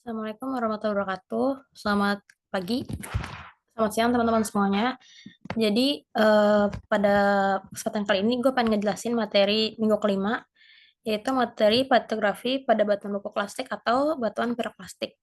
Assalamualaikum warahmatullahi wabarakatuh. Selamat pagi, selamat siang teman-teman semuanya. Jadi pada kesempatan kali ini gue pengen ngejelasin materi minggu kelima, yaitu materi patografi pada batuan buku plastik atau batuan piroklastik.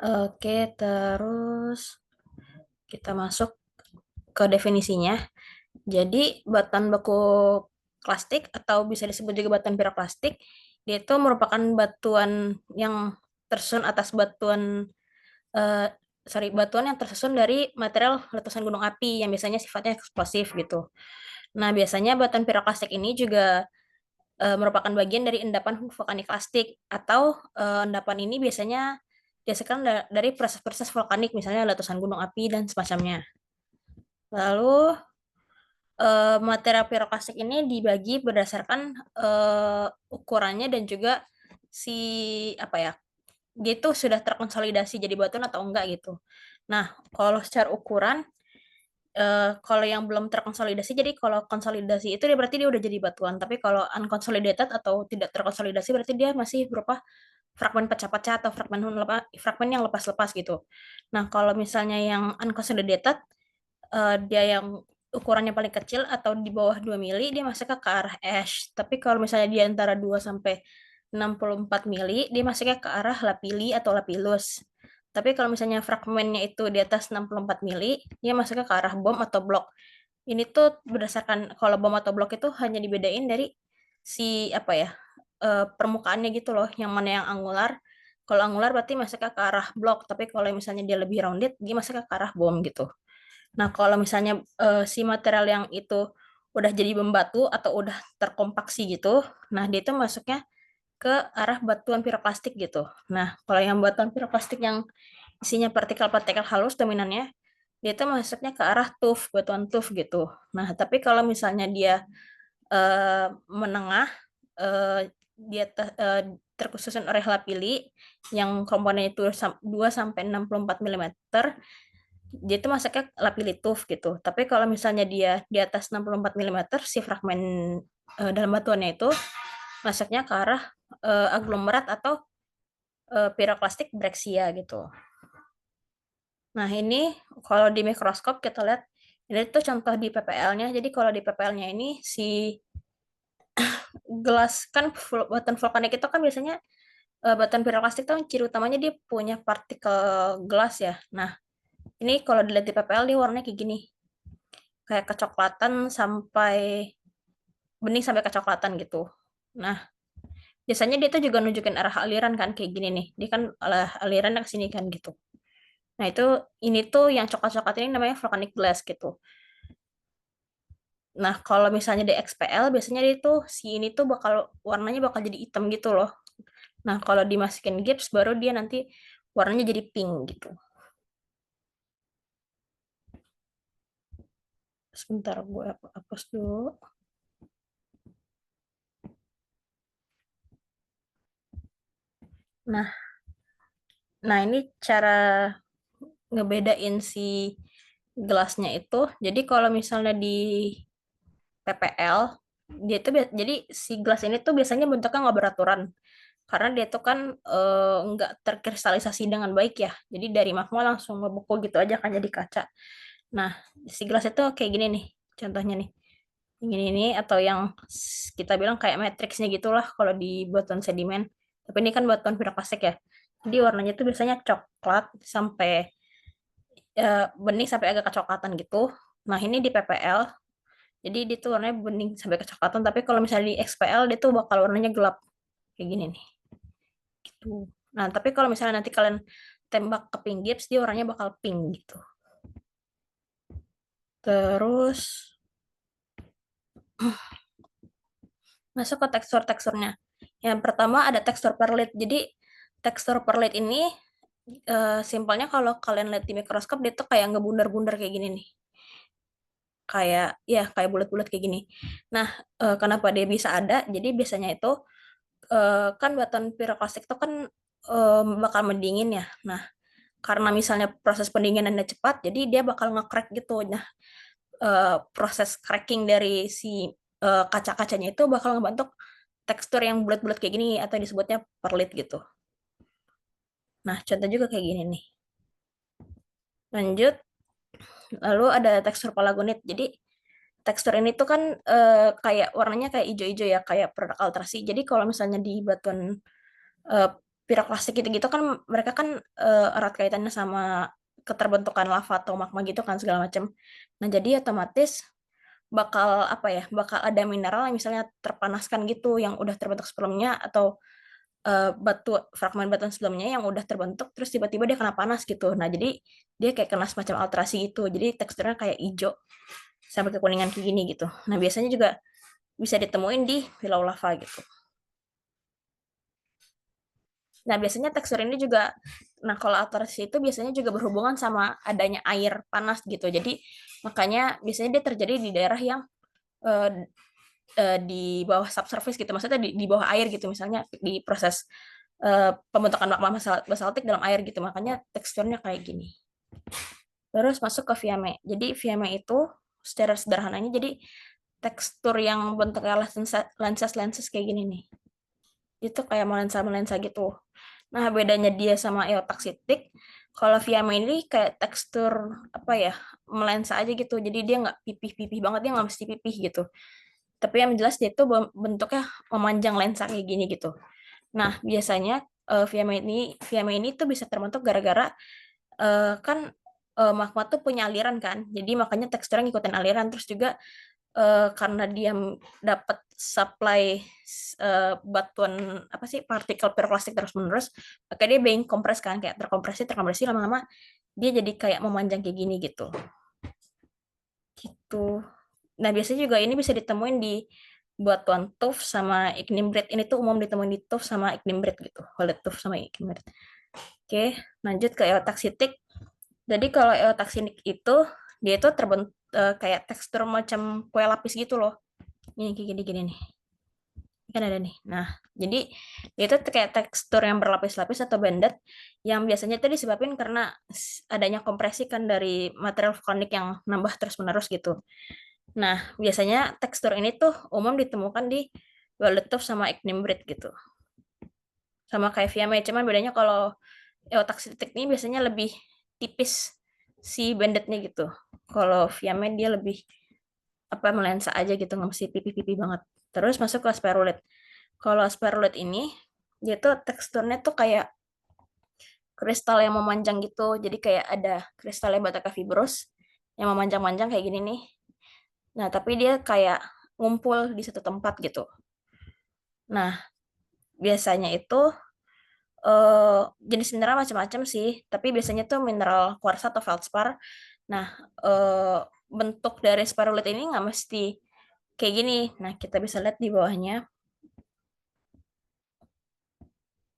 Oke, terus kita masuk ke definisinya. Jadi batuan baku plastik atau bisa disebut juga batuan piroklastik, dia itu merupakan batuan yang tersusun atas eh, batuan yang tersusun dari material letusan gunung api yang biasanya sifatnya eksplosif gitu. Nah, biasanya batuan piroklastik ini juga merupakan bagian dari endapan vulkanik plastik atau endapan ini biasanya dihasilkan dari proses-proses vulkanik, misalnya letusan gunung api dan semacamnya. Lalu material piroklastik ini dibagi berdasarkan ukurannya dan juga si apa ya, dia itu sudah terkonsolidasi jadi batuan atau enggak gitu. Nah, kalau secara ukuran, kalau yang belum terkonsolidasi, jadi kalau konsolidasi itu dia berarti dia udah jadi batuan. Tapi kalau unconsolidated atau tidak terkonsolidasi berarti dia masih berupa fragmen pecah-pecah atau fragmen yang lepas-lepas gitu. Nah, kalau misalnya yang unconsolidated, dia yang ukurannya paling kecil atau di bawah 2 mili, dia masuknya ke arah ash. Tapi kalau misalnya di antara 2 sampai 64 mili, dia masuknya ke arah lapili atau lapilus. Tapi kalau misalnya fragmennya itu di atas 64 mili, dia masuknya ke arah bom atau blok. Ini tuh berdasarkan kalau bom atau blok itu hanya dibedain dari si apa ya, permukaannya gitu loh, yang mana yang angular. Kalau angular berarti masuknya ke arah blok, tapi kalau misalnya dia lebih rounded, dia masuknya ke arah bom gitu. Nah, kalau misalnya si material yang itu udah jadi membatu atau udah terkompaksi gitu, nah dia itu masuknya ke arah batuan piroklastik gitu. Nah, kalau yang batuan piroklastik yang isinya partikel-partikel halus dominannya, dia itu masuknya ke arah tuff, batuan tuff gitu. Nah, tapi kalau misalnya dia menengah, dia terkhususin oleh lapili yang komponen itu 2 sampai 64 milimeter, dia itu masaknya lapilitif gitu. Tapi kalau misalnya dia di atas 64 milimeter, si fragmen dalam batuannya itu masaknya ke arah aglomerat atau piroklastik breksia gitu. Nah, ini kalau di mikroskop kita lihat, ini tuh contoh di PPL-nya. Jadi kalau di PPL-nya ini si gelas kan batuan vulkanik itu kan biasanya batuan piroklastik tuh ciri utamanya dia punya partikel gelas ya. Nah, ini kalau dilihat di PPL dia warnanya kayak gini, kayak kecoklatan sampai bening sampai kecoklatan gitu. Nah, biasanya dia tuh juga nunjukin arah aliran kan kayak gini nih. Dia kan alirannya ke sini kan gitu. Nah, ini tuh yang coklat-coklat ini namanya volcanic glass gitu. Nah, kalau misalnya di XPL biasanya dia tuh si ini tuh warnanya bakal jadi hitam gitu loh. Nah, kalau dimasukin gips baru dia nanti warnanya jadi pink gitu. Sebentar gue hapus dulu. Nah, nah ini cara ngebedain si gelasnya itu. Jadi kalau misalnya di PPL, dia tuh jadi si gelas ini tuh biasanya bentuknya nggak beraturan karena dia tuh kan nggak terkristalisasi dengan baik ya. Jadi dari magma langsung ngebeku gitu aja kan jadi kaca. Nah, si gelas itu kayak gini nih, contohnya nih. Yang ini atau yang kita bilang kayak matriksnya gitulah kalau di batuan sedimen. Tapi ini kan batuan piroklastik ya. Jadi warnanya tuh biasanya coklat sampai bening sampai agak kecoklatan gitu. Nah, ini di PPL. Jadi dia tuh warnanya bening sampai kecoklatan. Tapi kalau misalnya di XPL dia tuh bakal warnanya gelap kayak gini nih. Gitu. Nah, tapi kalau misalnya nanti kalian tembak ke pink gips, dia warnanya bakal pink gitu. Terus masuk ke tekstur-teksturnya. Yang pertama ada tekstur perlit. Jadi tekstur perlit ini simpelnya kalau kalian lihat di mikroskop dia tuh kayak ngebundar-bundar kayak gini nih. Kayak ya kayak bulat-bulat kayak gini. Nah, kenapa dia bisa ada? Jadi biasanya itu kan batuan piroklastik itu kan bakal mendingin ya. Nah, karena misalnya proses pendinginannya cepat, jadi dia bakal nge-crack gitu. Nah, proses cracking dari si kaca-kacanya itu bakal ngebentuk tekstur yang bulat-bulat kayak gini atau disebutnya perlit gitu. Nah, contoh juga kayak gini nih. Lanjut, lalu ada tekstur palagonit. Jadi tekstur ini tuh kan kayak warnanya kayak hijau-hijau ya, kayak produk alterasi. Jadi kalau misalnya di batuan eh, piroklastik gitu-gitu kan mereka kan erat kaitannya sama keterbentukan lava atau magma gitu kan segala macam. Nah, jadi otomatis bakal apa ya? Bakal ada mineral yang misalnya terpanaskan gitu yang udah terbentuk sebelumnya atau fragmen batuan sebelumnya yang udah terbentuk terus tiba-tiba dia kena panas gitu. Nah, jadi dia kayak kena semacam alterasi gitu. Jadi teksturnya kayak hijau sampai kekuningan kayak gini gitu. Nah, biasanya juga bisa ditemuin di Pulau Lava gitu. Nah, biasanya tekstur ini juga, nah kalau alterasi itu biasanya juga berhubungan sama adanya air panas gitu. Jadi makanya biasanya dia terjadi di daerah yang eh, di bawah subsurface gitu. Maksudnya di bawah air gitu. Misalnya di proses pembentukan magma basaltik dalam air gitu. Makanya teksturnya kayak gini. Terus masuk ke Fiame. Jadi Fiame itu secara sederhananya jadi tekstur yang bentuknya lenses kayak gini nih. Itu kayak melensa-melensa gitu. Nah, bedanya dia sama eotaksitik, kalau Fiame ini kayak tekstur apa ya, melensa aja gitu. Jadi dia nggak pipih-pipih banget, dia nggak mesti pipih gitu. Tapi yang jelas dia itu bentuknya memanjang lensa kayak gini gitu. Nah, biasanya Fiame ini tuh bisa terbentuk gara-gara kan magma tuh punya aliran kan. Jadi makanya teksturnya ngikutin aliran. Terus juga karena dia dapat supply batuan apa sih partikel piroklastik terus-menerus, maka dia being kompres kan kayak terkompresi lama-lama dia jadi kayak memanjang kayak gini gitu. Gitu. Nah, biasanya juga ini bisa ditemuin di batuan tuff sama ignimbrite. Ini tuh umum ditemuin di tuff sama ignimbrite gitu. Oleh tuff sama ignimbrite. Oke, lanjut ke eotaksitik. Jadi kalau eotaksitik itu dia itu terbentuk kayak tekstur macam kue lapis gitu loh. Ini kayak gini-gini nih. Ini kan ada nih. Nah, jadi dia itu kayak tekstur yang berlapis-lapis atau banded yang biasanya itu disebabkan karena adanya kompresi kan dari material vulkanik yang nambah terus-menerus gitu. Nah, biasanya tekstur ini tuh umum ditemukan di Waldorf sama Ignimbrite gitu. Sama kayak Fiame, cuman bedanya kalau eotaksitik ini biasanya lebih tipis si bandednya gitu. Kalau Fiame dia lebih apa melensa aja gitu, nggak mesti pipi-pipi banget. Terus masuk ke spherulit. Kalau spherulit ini dia tuh teksturnya tuh kayak kristal yang memanjang gitu. Jadi kayak ada kristalnya Bataka fibros yang memanjang-manjang kayak gini nih. Nah, tapi dia kayak ngumpul di satu tempat gitu. Nah, biasanya itu jenis mineral macam-macam sih, tapi biasanya tuh mineral kuarsa atau feldspar. Nah, bentuk dari sparulit ini nggak mesti kayak gini. Nah, kita bisa lihat di bawahnya.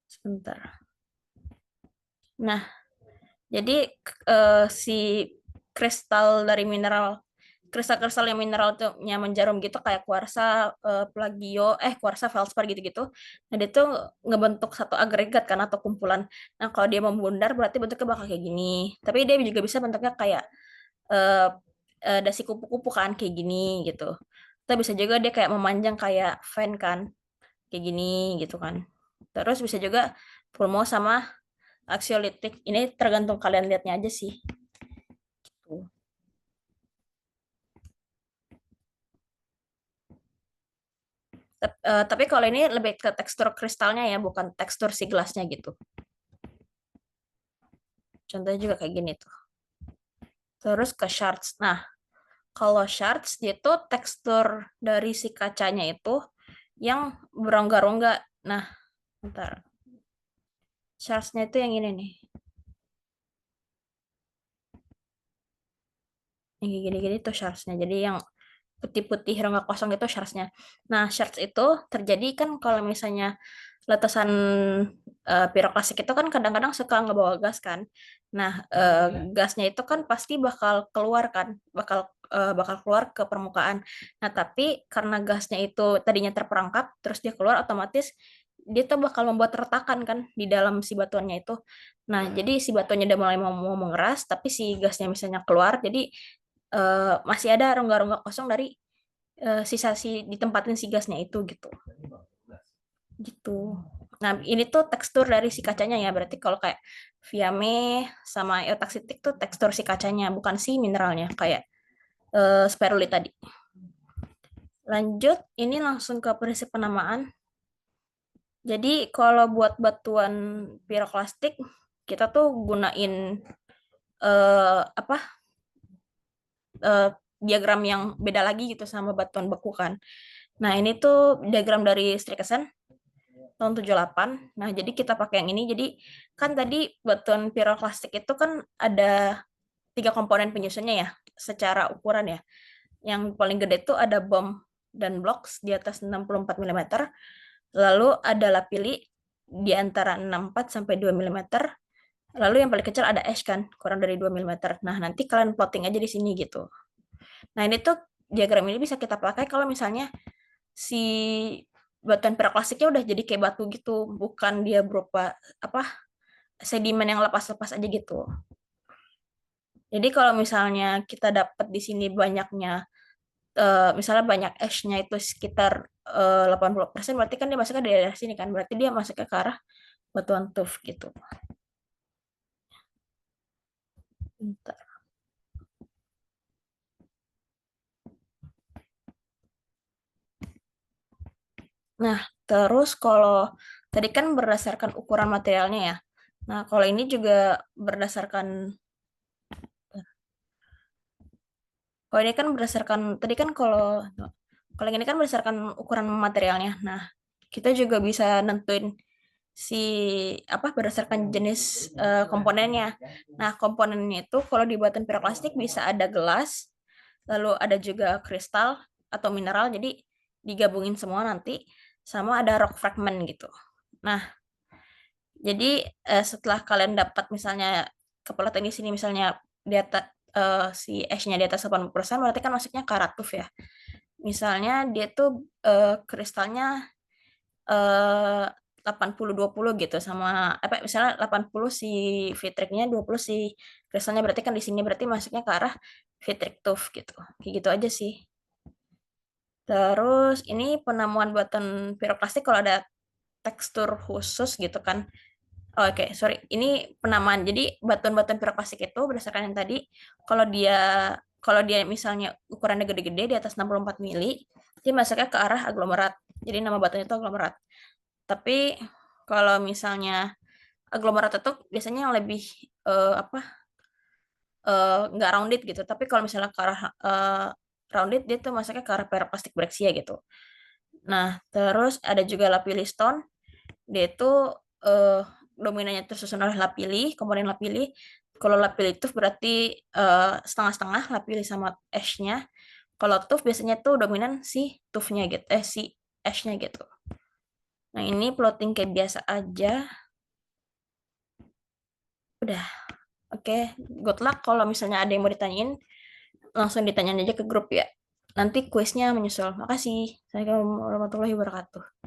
Sebentar. Nah, jadi si kristal dari mineral kristal-kristal yang mineral tuh nyaman jarum gitu kayak kuarsa, kuarsa, feldspar gitu-gitu. Nah, dia tuh ngebentuk satu agregat kan atau kumpulan. Nah, kalau dia membundar berarti bentuknya bakal kayak gini. Tapi dia juga bisa bentuknya kayak eh, dasi kupu-kupu kan kayak gini gitu. Atau bisa juga dia kayak memanjang kayak fan kan, kayak gini gitu kan. Terus bisa juga pulmo sama aksiolitik. Ini tergantung kalian lihatnya aja sih. Tuh. Tapi kalau ini lebih ke tekstur kristalnya ya, bukan tekstur si gelasnya gitu. Contohnya juga kayak gini tuh. Terus ke shards. Nah, kalau shards dia tuh tekstur dari si kacanya itu yang berongga-rongga. Nah, bentar. Shardsnya itu yang ini nih. Yang kayak gini-gini tuh shardsnya. Jadi yang putih-putih rongga kosong itu shardsnya. Nah, shards itu terjadi kan kalau misalnya letusan piroklastik itu kan kadang-kadang suka ngebawa gas kan. Nah, gasnya itu kan pasti bakal keluar kan, bakal keluar ke permukaan. Nah, tapi karena gasnya itu tadinya terperangkap, terus dia keluar otomatis dia tuh bakal membuat retakan kan di dalam si batuannya itu. Nah, jadi si batuannya udah mulai mau mengeras, tapi si gasnya misalnya keluar, jadi masih ada rongga-rongga kosong dari sisa si ditempatin si gasnya itu gitu. gitu. Nah, ini tuh tekstur dari si kacanya ya. Berarti kalau kayak Viame sama eotaxitic tuh tekstur si kacanya, bukan si mineralnya kayak spirulina tadi. Lanjut, ini langsung ke prinsip penamaan. Jadi kalau buat batuan piroklastik, kita tuh gunain apa eh, diagram yang beda lagi gitu sama batuan beku kan. Nah, ini tuh diagram dari Strikeson tahun 78. Nah, jadi kita pakai yang ini. Jadi kan tadi batuan piroklastik itu kan ada 3 komponen penyusunnya ya, secara ukuran ya. Yang paling gede tuh ada bom dan blocks di atas 64 mm. Lalu ada lapili di antara 64 sampai 2 mm. Lalu yang paling kecil ada ash kan, kurang dari 2 mm. Nah, nanti kalian plotting aja di sini gitu. Nah, ini tuh diagram ini bisa kita pakai kalau misalnya si batuan piroklastiknya udah jadi kayak batu gitu, bukan dia berupa apa sedimen yang lepas-lepas aja gitu. Jadi kalau misalnya kita dapat di sini banyaknya, misalnya banyak ash-nya itu sekitar 80%, berarti kan dia masuknya dari daerah sini kan, berarti dia masuknya ke arah batuan tuff gitu. Bentar. Nah, terus kalau tadi kan berdasarkan ukuran materialnya ya. Nah, kalau ini juga berdasarkan, kalau ini kan berdasarkan, tadi kan kalau ini kan berdasarkan ukuran materialnya. Nah, kita juga bisa nentuin si apa berdasarkan jenis komponennya. Nah, komponennya itu kalau dibuatin piroklastik bisa ada gelas, lalu ada juga kristal atau mineral. Jadi digabungin semua nanti sama ada rock fragment gitu. Nah, jadi setelah kalian dapat misalnya kepelatan di sini misalnya di atas si ash-nya di atas 80%, berarti kan masuknya ke Karatuf ya. Misalnya dia tuh kristalnya 80-20 gitu sama apa misalnya 80 si Fitriknya 20 si kristalnya, berarti kan di sini berarti masuknya ke arah Fitrik Tuf gitu. Kayak gitu aja sih. Terus ini penemuan buatan piroklastik kalau ada tekstur khusus gitu kan. Oh, oke, sorry. Ini penamaan. Jadi batuan-batuan piroklastik itu berdasarkan yang tadi, kalau dia kalau dia misalnya ukurannya gede-gede di atas 64 mili, dia masuknya ke arah aglomerat. Jadi nama batunya itu aglomerat. Tapi kalau misalnya aglomerat itu biasanya yang lebih apa nggak rounded gitu. Tapi kalau misalnya ke arah rounded, dia tuh masuknya ke arah piroklastik breksia gitu. Nah, terus ada juga lapilli stone. Dia itu eh, dominannya tersusun oleh lapili, komponen lapili. Kalau lapili itu berarti setengah-setengah lapili sama ash-nya. Kalau tuff biasanya tuh dominan si tuff-nya gitu, si ash-nya gitu. Nah, ini plotting kayak biasa aja. Udah, oke. Good luck kalau misalnya ada yang mau ditanyain, langsung ditanyain aja ke grup ya. Nanti kuisnya menyusul. Makasih. Assalamualaikum warahmatullahi wabarakatuh.